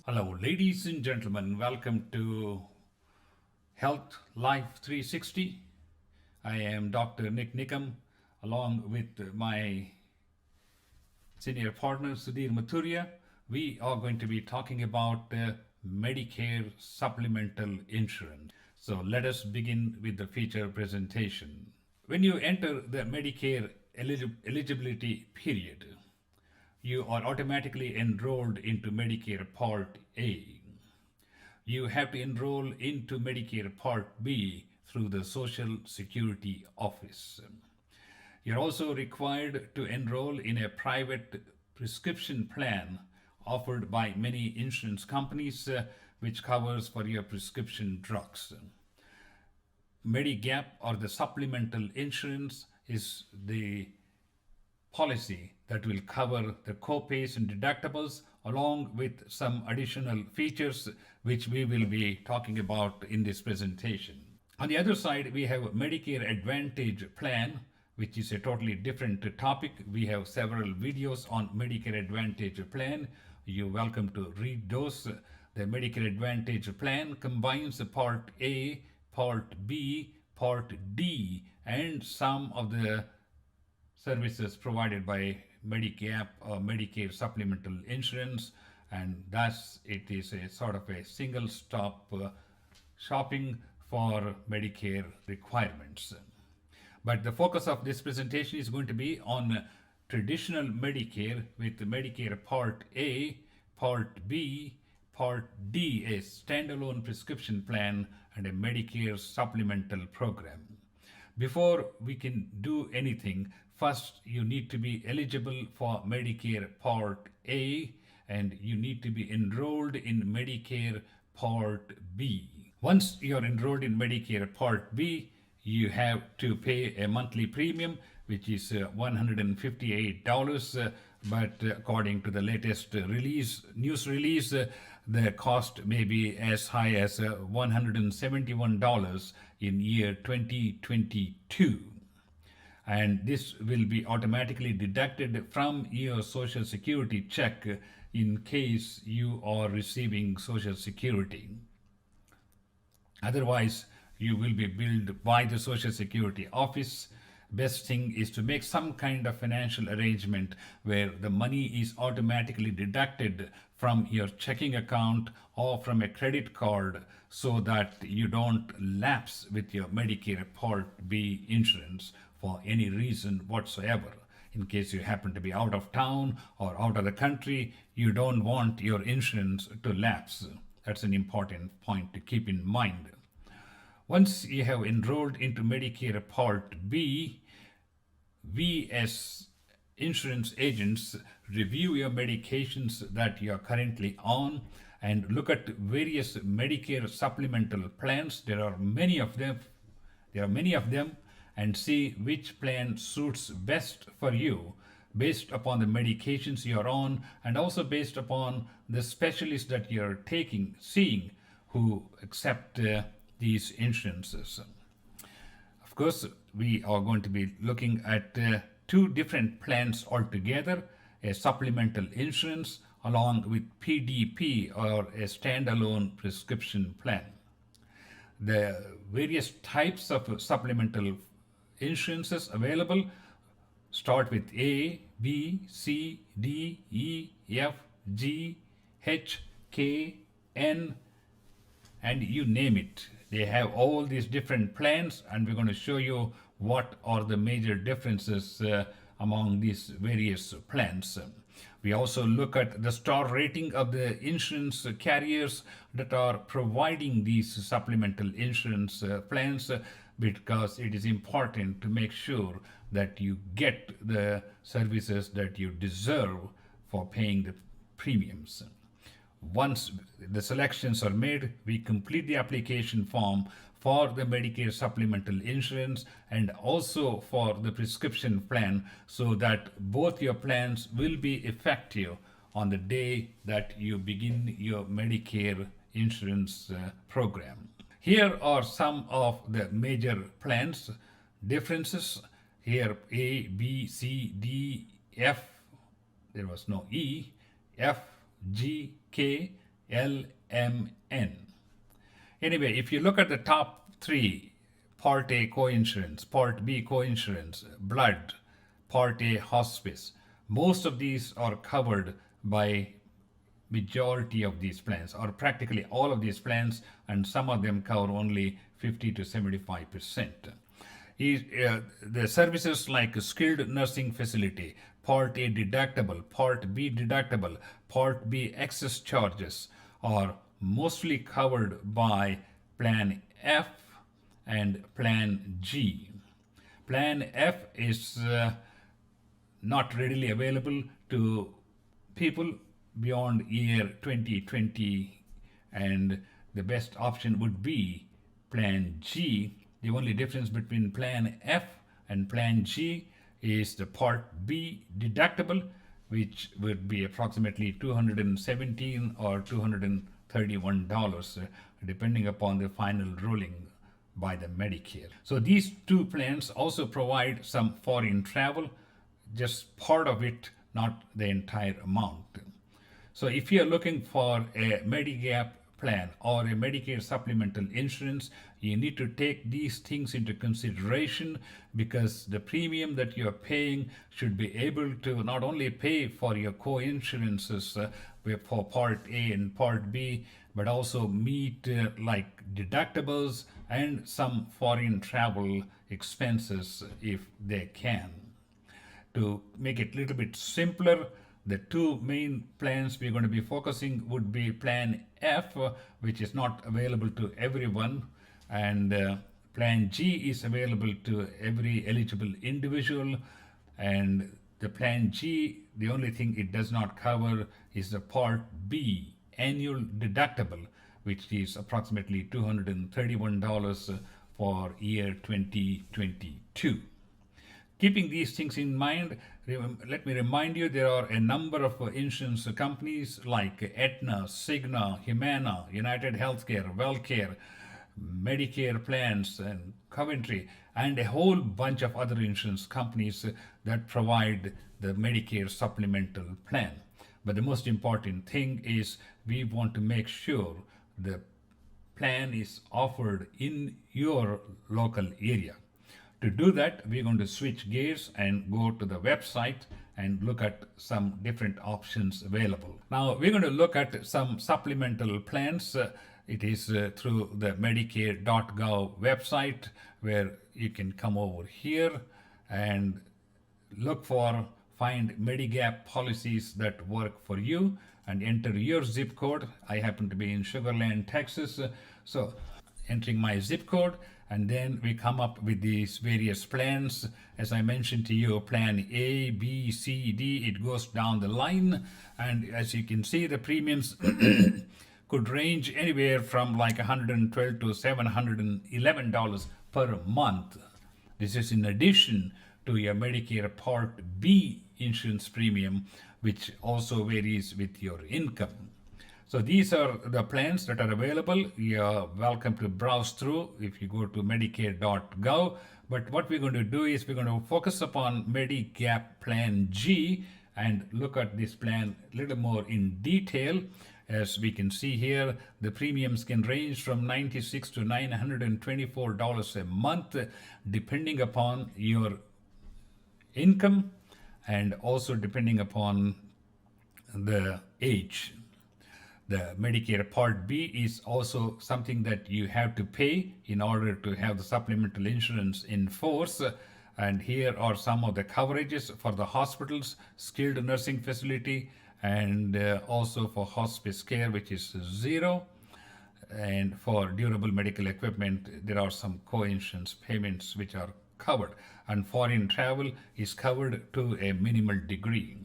Hello, ladies and gentlemen. Welcome to Health Life 360. I am Dr. NIK NIKAM, along with my senior partner Sudhir Mathuria. We are going to be talking about Medicare Supplemental Insurance. So let us begin with the feature presentation. When you enter the Medicare eligibility period, you are automatically enrolled into Medicare Part A. You have to enroll into Medicare Part B through the Social Security Office. You're also required to enroll in a private prescription plan offered by many insurance companies, which covers for your prescription drugs. Medigap, or the supplemental insurance, is the policy that will cover the co-pays and deductibles along with some additional features which we will be talking about in this presentation. On the other side, we have Medicare Advantage Plan, which is a totally different topic. We have several videos on Medicare Advantage Plan. You're welcome to read those. The Medicare Advantage Plan combines Part A, Part B, Part D, and some of the services provided by Medigap or Medicare Supplemental Insurance, and thus it is a sort of a single stop shopping for Medicare requirements. But the focus of this presentation is going to be on traditional Medicare with Medicare Part A, Part B, Part D, a standalone prescription plan, and a Medicare supplemental program. Before we can do anything, first you need to be eligible for Medicare Part A and you need to be enrolled in Medicare Part B. Once you're enrolled in Medicare Part B, you have to pay a monthly premium, which is $158, but according to the latest news release, the cost may be as high as $171 in year 2022. And this will be automatically deducted from your Social Security check in case you are receiving Social Security. Otherwise, you will be billed by the Social Security Office. Best thing is to make some kind of financial arrangement where the money is automatically deducted from your checking account or from a credit card so that you don't lapse with your Medicare Part B insurance for any reason whatsoever. In case you happen to be out of town or out of the country, you don't want your insurance to lapse. That's an important point to keep in mind. Once you have enrolled into Medicare Part B, we as insurance agents review your medications that you are currently on and look at various Medicare supplemental plans. There are many of them, and see which plan suits best for you based upon the medications you're on and also based upon the specialists that you're seeing who accept these insurances. Of course, we are going to be looking at two different plans altogether, a supplemental insurance along with PDP, or a standalone prescription plan. The various types of supplemental insurances available start with A, B, C, D, E, F, G, H, K, N, and you name it. They have all these different plans, and we're going to show you what are the major differences among these various plans. We also look at the star rating of the insurance carriers that are providing these supplemental insurance plans, because it is important to make sure that you get the services that you deserve for paying the premiums. Once the selections are made, we complete the application form for the Medicare Supplemental Insurance and also for the prescription plan, so that both your plans will be effective on the day that you begin your Medicare insurance program. Here are some of the major plans differences. Here A, B, C, D, F, there was no E, F, G, K, LMN. Anyway, if you look at the top three, Part A coinsurance, Part B coinsurance, blood, Part A hospice, most of these are covered by majority of these plans, or practically all of these plans, and some of them cover only 50 to 75%. The services like skilled nursing facility, Part A deductible, Part B deductible, Part B excess charges are mostly covered by Plan F and Plan G. Plan F is not readily available to people beyond year 2020, and the best option would be Plan G. The only difference between Plan F and Plan G is the Part B deductible, which would be approximately $217 or $231, depending upon the final ruling by the Medicare. So these two plans also provide some foreign travel, just part of it, not the entire amount. So if you're looking for a Medigap plan or a Medicare supplemental insurance, you need to take these things into consideration, because the premium that you're paying should be able to not only pay for your co-insurances for Part A and Part B, but also meet like deductibles and some foreign travel expenses if they can. To make it a little bit simpler, the two main plans we're going to be focusing would be Plan F, which is not available to everyone, and Plan G is available to every eligible individual. And the Plan G, the only thing it does not cover is the Part B annual deductible, which is approximately $231 for year 2022. Keeping these things in mind, let me remind you, there are a number of insurance companies like Aetna, Cigna, Humana, United Healthcare, WellCare, Medicare Plans, and Coventry, and a whole bunch of other insurance companies that provide the Medicare Supplemental Plan. But the most important thing is we want to make sure the plan is offered in your local area. To do that, we're going to switch gears and go to the website and look at some different options available. Now, we're going to look at some supplemental plans. It is through the Medicare.gov website, where you can come over here and find Medigap policies that work for you and enter your zip code. I happen to be in Sugar Land, Texas, so entering my zip code, and then we come up with these various plans. As I mentioned to you, Plan A, B, C, D, it goes down the line, and as you can see, the premiums could range anywhere from like $112 to $711 per month. This is in addition to your Medicare Part B insurance premium, which also varies with your income. So these are the plans that are available. You're welcome to browse through if you go to Medicare.gov. But what we're going to do is we're going to focus upon Medigap Plan G and look at this plan a little more in detail. As we can see here, the premiums can range from $96 to $924 a month, depending upon your income and also depending upon the age. The Medicare Part B is also something that you have to pay in order to have the supplemental insurance in force. And here are some of the coverages for the hospitals, skilled nursing facility, and also for hospice care, which is $0. And for durable medical equipment, there are some co-insurance payments which are covered. And foreign travel is covered to a minimal degree.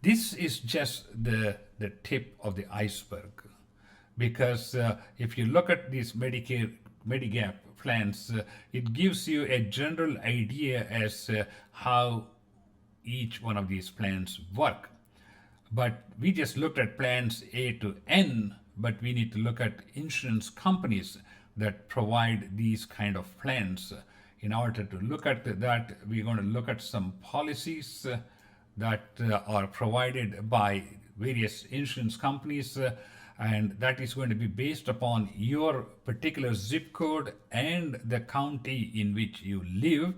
This is just the tip of the iceberg, because if you look at these Medigap plans, it gives you a general idea as how each one of these plans work. But we just looked at plans A to N, but we need to look at insurance companies that provide these kind of plans. In order to look at that, we're going to look at some policies that are provided by various insurance companies. and that is going to be based upon your particular zip code and the county in which you live.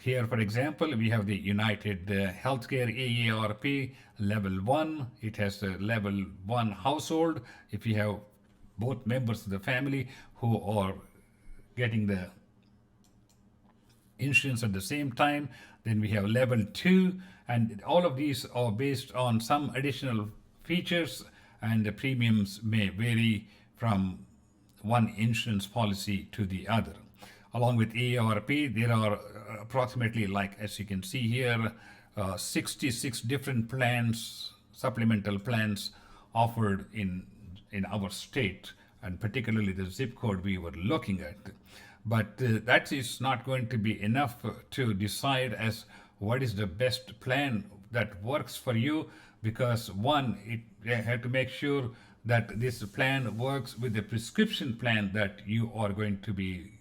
Here, for example, we have the United Healthcare AARP Level 1. It has a Level 1 household. If you have both members of the family who are getting the insurance at the same time, then we have Level 2, and all of these are based on some additional features, and the premiums may vary from one insurance policy to the other. Along with AARP, there are approximately, like as you can see here, 66 different plans, supplemental plans offered in our state, and particularly the zip code we were looking at. But that is not going to be enough to decide as what is the best plan that works for you, because one, you have to make sure that this plan works with the prescription plan that you are going to be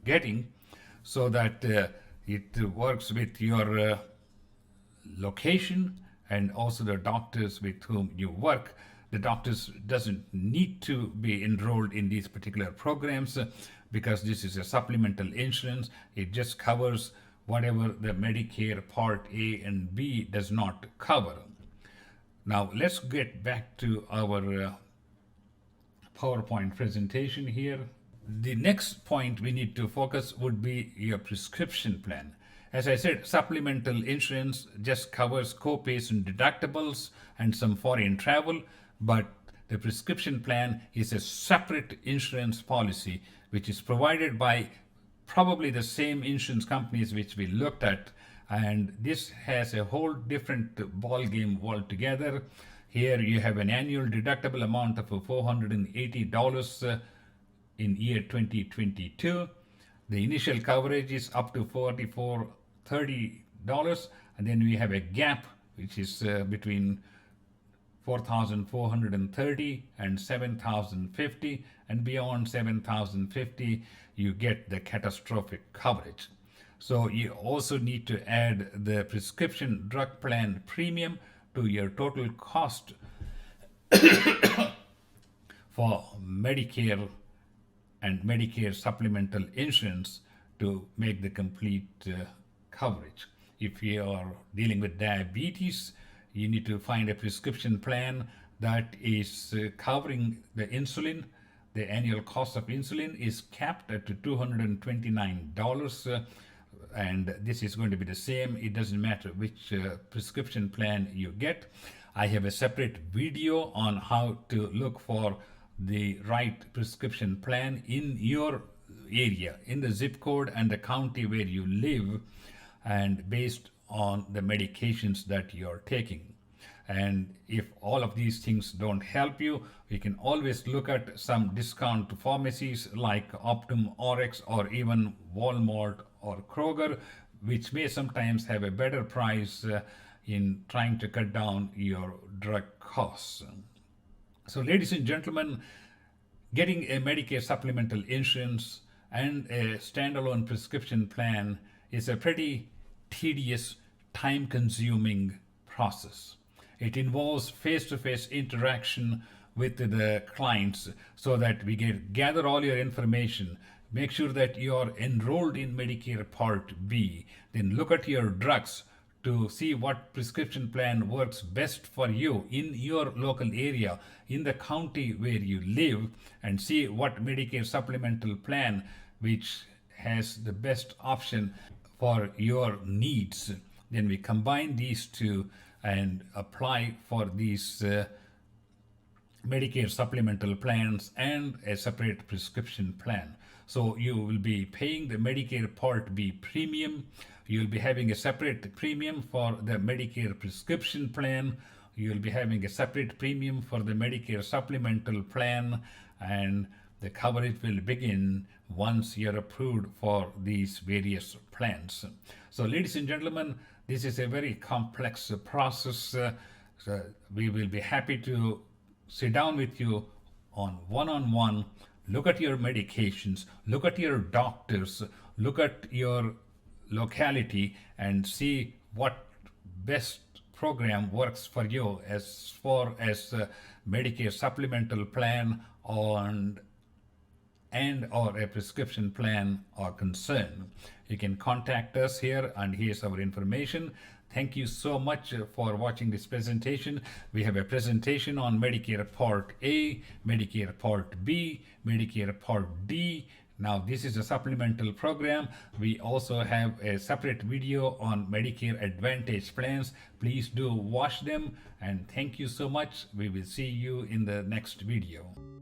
getting, so that it works with your location and also the doctors with whom you work. The doctors doesn't need to be enrolled in these particular programs because this is a supplemental insurance. It just covers whatever the Medicare Part A and B does not cover. Now let's get back to our PowerPoint presentation here. The next point we need to focus would be your prescription plan. As I said, supplemental insurance just covers co-pays and deductibles and some foreign travel, but the prescription plan is a separate insurance policy which is provided by probably the same insurance companies which we looked at, and this has a whole different ball game altogether. Here you have an annual deductible amount of $480 in year 2022. The initial coverage is up to $4,430, and then we have a gap which is between $4,430 and $7,050, and beyond $7,050 you get the catastrophic coverage. So you also need to add the prescription drug plan premium to your total cost for Medicare and Medicare supplemental insurance to make the complete coverage. If you are dealing with diabetes, you need to find a prescription plan that is covering the insulin. The annual cost of insulin is capped at $229, and this is going to be the same. It doesn't matter which prescription plan you get. I have a separate video on how to look for the right prescription plan in your area, in the zip code and the county where you live, and based on the medications that you're taking. And if all of these things don't help you, you can always look at some discount pharmacies like Optum Rx or even Walmart or Kroger, which may sometimes have a better price in trying to cut down your drug costs. So ladies and gentlemen, getting a Medicare supplemental insurance and a standalone prescription plan is a pretty tedious, time-consuming process. It involves face-to-face interaction with the clients so that we gather all your information, make sure that you are enrolled in Medicare Part B, then look at your drugs to see what prescription plan works best for you in your local area, in the county where you live, and see what Medicare supplemental plan which has the best option for your needs. Then we combine these two and apply for these Medicare supplemental plans and a separate prescription plan. So you will be paying the Medicare Part B premium. You'll be having a separate premium for the Medicare prescription plan. You'll be having a separate premium for the Medicare supplemental plan, and the coverage will begin once you're approved for these various plans. So ladies and gentlemen, this is a very complex process. So we will be happy to sit down with you on one-on-one, look at your medications, look at your doctors, look at your locality, and see what best program works for you as far as Medicare Supplemental Plan and or a prescription plan are concerned. You can contact us here, and here's our information. Thank you so much for watching this presentation. We have a presentation on Medicare Part A, Medicare Part B, Medicare Part D. Now this is a supplemental program. We also have a separate video on Medicare Advantage plans. Please do watch them, and thank you so much. We will see you in the next video.